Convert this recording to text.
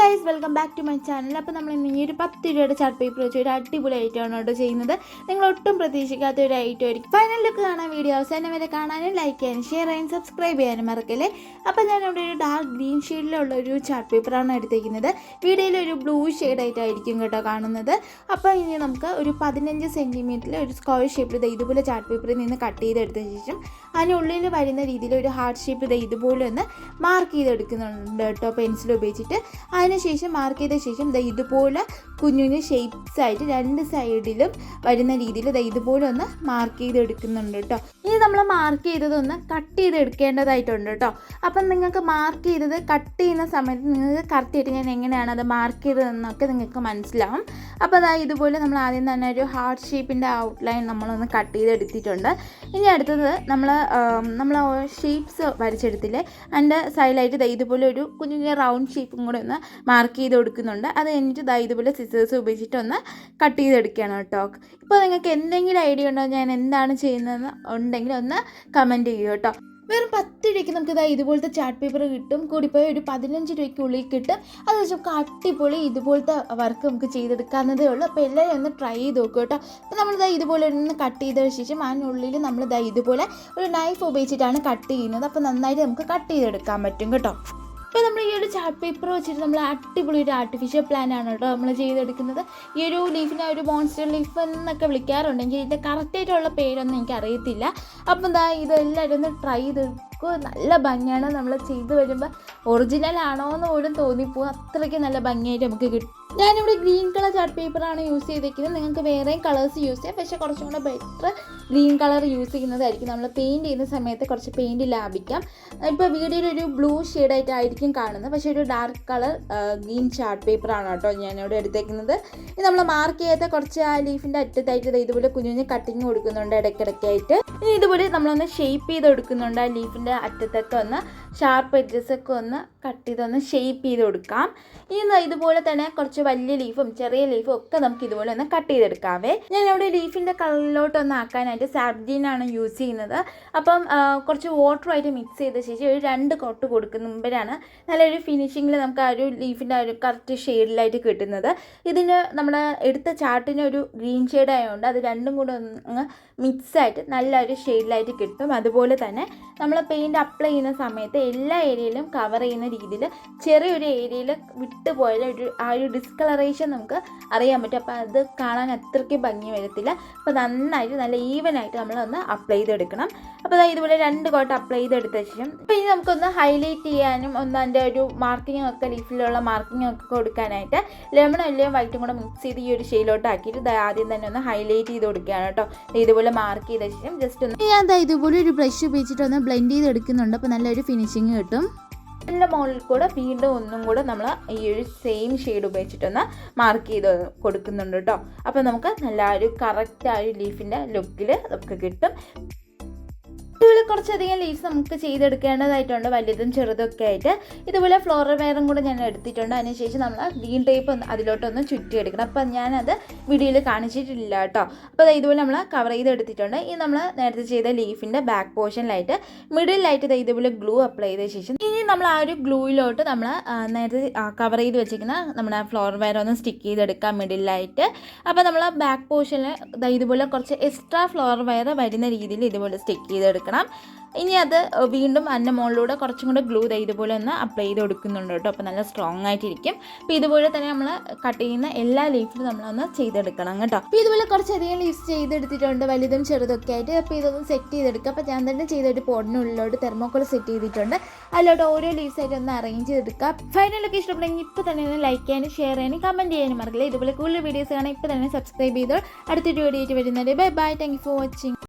Guys, welcome back to my channel. അപ്പോൾ നമ്മൾ ഇന്ന് ഈ ഒരു 10 രൂപയുടെ ചാർട്ട് പേപ്പർ വെച്ച് ഒരു അടിപൊളി ഐറ്റമാണ് കേട്ടോ ചെയ്യുന്നത്. നിങ്ങൾ ഒട്ടും പ്രതീക്ഷിക്കാത്ത ഒരു ഐറ്റം ആയിരിക്കും. ഫൈനൽ ലുക്ക് കാണാൻ വീഡിയോ അവസാനം വരെ കാണാനും ലൈക്ക് ചെയ്യാനും ഷെയർ ചെയ്യാനും സബ്സ്ക്രൈബ് ചെയ്യാനും മറക്കല്ലേ. അപ്പോൾ ഞാനിവിടെ ഒരു ഡാർക്ക് ഗ്രീൻ ഷെയ്ഡിലുള്ള ഒരു ചാർട്ട് പേപ്പറാണ് എടുത്തേക്കുന്നത്. വീഡിയോയിൽ ഒരു ബ്ലൂ ഷെയ്ഡ് ആയിട്ടായിരിക്കും കേട്ടോ കാണുന്നത്. അപ്പോൾ ഇനി നമുക്ക് ഒരു 15 സെൻറ്റിമീറ്ററിൽ ഒരു സ്ക്വയർ ഷേപ്പിൽ ഇതുപോലെ ചാർട്ട് പേപ്പറിൽ നിന്ന് കട്ട് ചെയ്തെടുത്ത ശേഷം അതിനുള്ളിൽ വരുന്ന രീതിയിൽ ഒരു ഹാർട്ട് ഷേപ്പ് ഇതുപോലെ ഒന്ന് മാർക്ക് ചെയ്തെടുക്കുന്നുണ്ട് കേട്ടോ പെൻസിൽ ഉപയോഗിച്ചിട്ട്. അതിനുശേഷം മാർക്ക് ചെയ്ത ശേഷം ഇതുപോലെ കുഞ്ഞു കുഞ്ഞു ഷേപ്സ് ആയിട്ട് രണ്ട് സൈഡിലും വരുന്ന രീതിയിൽ ഇതുപോലെ ഒന്ന് മാർക്ക് ചെയ്തെടുക്കുന്നുണ്ട് കേട്ടോ. ഇനി നമ്മൾ മാർക്ക് ചെയ്തതൊന്ന് കട്ട് ചെയ്തെടുക്കേണ്ടതായിട്ടുണ്ട് കേട്ടോ. അപ്പം നിങ്ങൾക്ക് മാർക്ക് ചെയ്തത് കട്ട് ചെയ്യുന്ന സമയത്ത് നിങ്ങൾക്ക് കറക്റ്റായിട്ട് ഞാൻ എങ്ങനെയാണ് അത് മാർക്ക് ചെയ്തതെന്നൊക്കെ നിങ്ങൾക്ക് മനസ്സിലാവും. അപ്പോൾ ഇതുപോലെ നമ്മൾ ആദ്യം തന്നെ ഒരു ഹാർട്ട് ഷേപ്പിൻ്റെ ഔട്ട്ലൈൻ നമ്മളൊന്ന് കട്ട് ചെയ്തെടുത്തിട്ടുണ്ട്. ഇനി അടുത്തത് നമ്മൾ ഷേപ്സ് വരച്ചെടുത്തില്ലേ, അതിൻ്റെ സൈഡിലായിട്ട് ഇതുപോലെ ഒരു കുഞ്ഞു കുഞ്ഞു റൗണ്ട് ഷേപ്പും കൂടെ ഒന്ന് മാർക്ക് ചെയ്ത് കൊടുക്കുന്നുണ്ട്. അത് കഴിഞ്ഞിട്ട് ഇതുപോലെ സിസേഴ്സ് ഉപയോഗിച്ചിട്ട് ഒന്ന് കട്ട് ചെയ്തെടുക്കുകയാണ് കേട്ടോ. ഇപ്പോൾ നിങ്ങൾക്ക് എന്തെങ്കിലും ഐഡിയ ഉണ്ടോ ഞാൻ എന്താണ് ചെയ്യുന്നതെന്ന് ഉണ്ടെങ്കിൽ ഒന്ന് കമൻറ്റ് ചെയ്യൂ കേട്ടോ. വെറും 10 രൂപയ്ക്ക് നമുക്ക് ഇതുപോലത്തെ ചാർട്ട് പേപ്പർ കിട്ടും. കൂടിപ്പോയി ഒരു 15 രൂപയ്ക്കുള്ളിൽ കിട്ടും. അത് വെച്ച് നമുക്ക് അടിപൊളി ഇതുപോലത്തെ വർക്ക് നമുക്ക് ചെയ്തെടുക്കാവുന്നതേ ഉള്ളൂ. അപ്പോൾ എല്ലാവരും ഒന്ന് ട്രൈ ചെയ്ത് നോക്കുക കേട്ടോ. അപ്പോൾ നമ്മൾ ഇതുപോലെ ഒന്ന് കട്ട് ചെയ്ത ശേഷം അതിനുള്ളിൽ നമ്മൾ ഇതുപോലെ ഒരു നൈഫ് ഉപയോഗിച്ചിട്ടാണ് കട്ട് ചെയ്യുന്നത്. അപ്പോൾ നന്നായിട്ട് നമുക്ക് കട്ട് ചെയ്തെടുക്കാൻ പറ്റും കേട്ടോ. ഇപ്പോൾ നമ്മൾ ഈ ഒരു ചാർട്ട് പേപ്പർ വെച്ചിട്ട് നമ്മൾ അടിപൊളി ഒരു ആർട്ടിഫിഷ്യൽ പ്ലാന്റാണ് കേട്ടോ നമ്മൾ ചെയ്തെടുക്കുന്നത്. ഈ ഒരു ലീഫിനെ ഒരു മോൺസ്റ്റർ ലീഫ് എന്നൊക്കെ വിളിക്കാറുണ്ടെങ്കിൽ ഇതിൻ്റെ കറക്റ്റായിട്ടുള്ള പേരൊന്നും എനിക്ക് അറിയത്തില്ല. അപ്പം ഇതെല്ലാവരും ഒന്ന് ട്രൈ ചെയ്തെടുക്കുക. നല്ല ഭംഗിയാണ്. നമ്മൾ ചെയ്ത് വരുമ്പോൾ ഒറിജിനൽ ആണോ എന്ന് പോലും തോന്നിപ്പോകും. അത്രയ്ക്ക് നല്ല ഭംഗിയായിട്ട് നമുക്ക് കിട്ടും. ഞാനിവിടെ ഗ്രീൻ കളർ ചാർട്ട് പേപ്പറാണ് യൂസ് ചെയ്തിരിക്കുന്നത്. നിങ്ങൾക്ക് വേറെയും കളേഴ്സ് യൂസ് ചെയ്യാം, പക്ഷേ കുറച്ചും കൂടെ ബെറ്റർ ഗ്രീൻ കളർ യൂസ് ചെയ്യുന്നതായിരിക്കും. നമ്മൾ പെയിൻറ്റ് ചെയ്യുന്ന സമയത്ത് കുറച്ച് പെയിൻറ്റ് ലാഭിക്കാം. ഇപ്പോൾ വീഡിയോയിൽ ഒരു ബ്ലൂ ഷെയ്ഡായിട്ടായിരിക്കും കാണുന്നത്, പക്ഷേ ഒരു ഡാർക്ക് കളർ ഗ്രീൻ ചാർട്ട് പേപ്പറാണ് കേട്ടോ ഞാനിവിടെ എടുത്തേക്കുന്നത്. ഇത് നമ്മൾ മാർക്ക് ചെയ്യാത്ത കുറച്ച് ആ ലീഫിൻ്റെ അറ്റത്തായിട്ട് ഇതുപോലെ കുഞ്ഞു കുഞ്ഞു കട്ടിങ് കൊടുക്കുന്നുണ്ട് ഇടയ്ക്കിടയ്ക്കായിട്ട്. ഇനി ഇതുപോലെ നമ്മളൊന്ന് ഷേപ്പ് ചെയ്ത് കൊടുക്കുന്നുണ്ട്. ആ ലീഫിൻ്റെ അറ്റത്തൊക്കെ ഒന്ന് ഷാർപ്പ് എഡ്ജസൊക്കെ ഒന്ന് കട്ട് ചെയ്തൊന്ന് ഷേപ്പ് ചെയ്ത് കൊടുക്കാം. ഇനി ഇതുപോലെ തന്നെ കുറച്ച് വലിയ ലീഫും ചെറിയ ലീഫും ഒക്കെ നമുക്ക് ഇതുപോലെ ഒന്ന് കട്ട് ചെയ്തെടുക്കാവേ. ഞാനിവിടെ ലീഫിൻ്റെ കളറിലോട്ടൊന്ന് ആക്കാനായിട്ട് സാബ്ജീനാണ് യൂസ് ചെയ്യുന്നത്. അപ്പം കുറച്ച് വാട്ടറുമായിട്ട് മിക്സ് ചെയ്ത ശേഷം ഒരു 2 കോട്ട് കൊടുക്കുമ്പോഴാണ് നല്ലൊരു ഫിനിഷിങ്ങിൽ നമുക്ക് ആ ഒരു ലീഫിൻ്റെ ഒരു കറക്റ്റ് ഷെയ്ഡിലായിട്ട് കിട്ടുന്നത്. ഇതിന് നമ്മുടെ എടുത്ത ചാർട്ടിന് ഒരു ഗ്രീൻ ഷെയ്ഡ് ആയതുകൊണ്ട് അത് രണ്ടും കൂടെ ഒന്ന് മിക്സായിട്ട് നല്ലൊരു ഷെയ്ഡിലായിട്ട് കിട്ടും. അതുപോലെ തന്നെ നമ്മൾ പെയിൻറ്റ് അപ്ലൈ ചെയ്യുന്ന സമയത്ത് എല്ലാ ഏരിയയിലും കവർ ചെയ്യുന്ന രീതിയിൽ ചെറിയൊരു ഏരിയയിൽ വിട്ടുപോയാൽ ആ ഒരു ഡിസ്കളറേഷൻ നമുക്ക് അറിയാൻ പറ്റും. അപ്പോൾ അത് കാണാൻ അത്രയ്ക്ക് ഭംഗി വരത്തില്ല. അപ്പോൾ നന്നായിട്ട് നല്ല ഈവനായിട്ട് നമ്മളൊന്ന് അപ്ലൈ ചെയ്തെടുക്കണം. അപ്പോൾ ഇതുപോലെ 2 കോട്ട് അപ്ലൈ ചെയ്തെടുത്ത ശേഷം അപ്പോൾ ഇനി നമുക്കൊന്ന് ഹൈലൈറ്റ് ചെയ്യാനും ഒന്ന് അതിൻ്റെ ഒരു മാർക്കിങ്ങും ഒക്കെ ലീഫിലുള്ള മാർക്കിങ്ങും ഒക്കെ കൊടുക്കാനായിട്ട് ലെമണും എല്ലാം വൈറ്റും കൂടെ മിക്സ് ചെയ്ത് ഈ ഒരു ഷെയ്ഡിലോട്ട് ആക്കിയിട്ട് ആദ്യം തന്നെ ഒന്ന് ഹൈലൈറ്റ് ചെയ്ത് കൊടുക്കുകയാണ് കേട്ടോ. ഇതുപോലെ മാർക്ക് ചെയ്ത ശേഷം ജസ്റ്റ് ഒന്ന് ഞാൻ ഇതുപോലെ ഒരു ബ്രഷ് ഉപയോഗിച്ചിട്ട് ഒന്ന് ബ്ലെൻഡ് ചെയ്ത് എടുക്കുന്നുണ്ട്. അപ്പോൾ നല്ലൊരു ഫിനിഷിങ് കിട്ടും. അതിൻ്റെ മുകളിൽ കൂടെ വീണ്ടും ഒന്നും കൂടെ നമ്മൾ ഈ ഒരു സെയിം ഷെയ്ഡ് ഉപയോഗിച്ചിട്ടൊന്ന് മാർക്ക് ചെയ്ത് കൊടുക്കുന്നുണ്ട് കേട്ടോ. അപ്പോൾ നമുക്ക് നല്ല ഒരു കറക്റ്റ് ആ ഒരു ലീഫിൻ്റെ ലുക്കിൽ നമുക്ക് കിട്ടും. ഇതുപോലെ കുറച്ചധികം ലീവ്സ് നമുക്ക് ചെയ്തെടുക്കേണ്ടതായിട്ടുണ്ട്, വലുതും ചെറുതൊക്കെ ആയിട്ട്. ഇതുപോലെ ഫ്ലോറൽ വെയറും കൂടെ ഞാൻ എടുത്തിട്ടുണ്ട്. അതിനുശേഷം നമ്മൾ ഗ്രീൻ ടേപ്പ് ഒന്ന് അതിലോട്ടൊന്ന് ചുറ്റിയെടുക്കണം. അപ്പം ഞാനത് വീഡിയോയിൽ കാണിച്ചിട്ടില്ല കേട്ടോ. അപ്പോൾ ഇതുപോലെ നമ്മൾ കവർ ചെയ്തെടുത്തിട്ടുണ്ട്. ഈ നമ്മൾ നേരത്തെ ചെയ്ത ലീഫിൻ്റെ ബാക്ക് പോർഷനിലായിട്ട് മിഡിലായിട്ട് ഇതുപോലെ ഗ്ലൂ അപ്ലൈ ചെയ്ത ശേഷം ഇനി നമ്മൾ ആ ഒരു ഗ്ലൂയിലോട്ട് നമ്മൾ നേരത്തെ കവർ ചെയ്ത് വെച്ചിരിക്കുന്ന നമ്മുടെ ഫ്ലോറൽ വെയർ ഒന്ന് സ്റ്റിക്ക് ചെയ്തെടുക്കാം മിഡിലായിട്ട്. അപ്പോൾ നമ്മൾ ബാക്ക് പോർഷനിൽ ഇതുപോലെ കുറച്ച് എക്സ്ട്രാ ഫ്ലോറൽ വെയർ വരുന്ന രീതിയിൽ ഇതുപോലെ സ്റ്റിക്ക് ചെയ്തെടുക്കണം. ഇനി അത് വീണ്ടും അതിൻ്റെ മുകളിലൂടെ കുറച്ചും കൂടെ ഗ്ലൂ ഇതുപോലെ ഒന്ന് അപ്ലൈ ചെയ്ത് കൊടുക്കുന്നുണ്ട് കേട്ടോ. അപ്പോൾ നല്ല സ്ട്രോങ് ആയിട്ടിരിക്കും. അപ്പോൾ ഇതുപോലെ തന്നെ നമ്മൾ കട്ട് ചെയ്യുന്ന എല്ലാ ലീഫിലും നമ്മളൊന്ന് ചെയ്തെടുക്കണം കേട്ടോ. അപ്പോൾ ഇതുപോലെ കുറച്ചധികം ലീഫ്സ് ചെയ്തെടുത്തിട്ടുണ്ട്, വലുതും ചെറുതൊക്കെ ആയിട്ട്. അപ്പോൾ ഇതൊന്ന് സെറ്റ് ചെയ്തെടുക്കുക. അപ്പോൾ ഞാൻ തന്നെ ചെയ്തിട്ട് പോഡിനുള്ളിലോട്ട് തെർമോക്കോൾ സെറ്റ് ചെയ്തിട്ടുണ്ട്. അതിലോട്ട് ഓരോ ലീവ്സ് ആയിട്ട് ഒന്ന് അറേഞ്ച് ചെയ്തെടുക്കുക. ഫൈനലൊക്കെ ഇഷ്ടപ്പെടുമെങ്കിൽ ഇപ്പോൾ തന്നെ ഒന്ന് ലൈക്ക് ചെയ്യാനും ഷെയർ ചെയ്യാനും കമൻറ്റ് ചെയ്യാനും മറക്കില്ല. ഇതുപോലെ കൂടുതൽ വീഡിയോസ് കാണാൻ ഇപ്പോൾ തന്നെ സബ്സ്ക്രൈബ് ചെയ്തോ. അടുത്തൊരു വീഡിയോ ആയിട്ട് വരുന്നത്. Bye bye. Thank you for watching.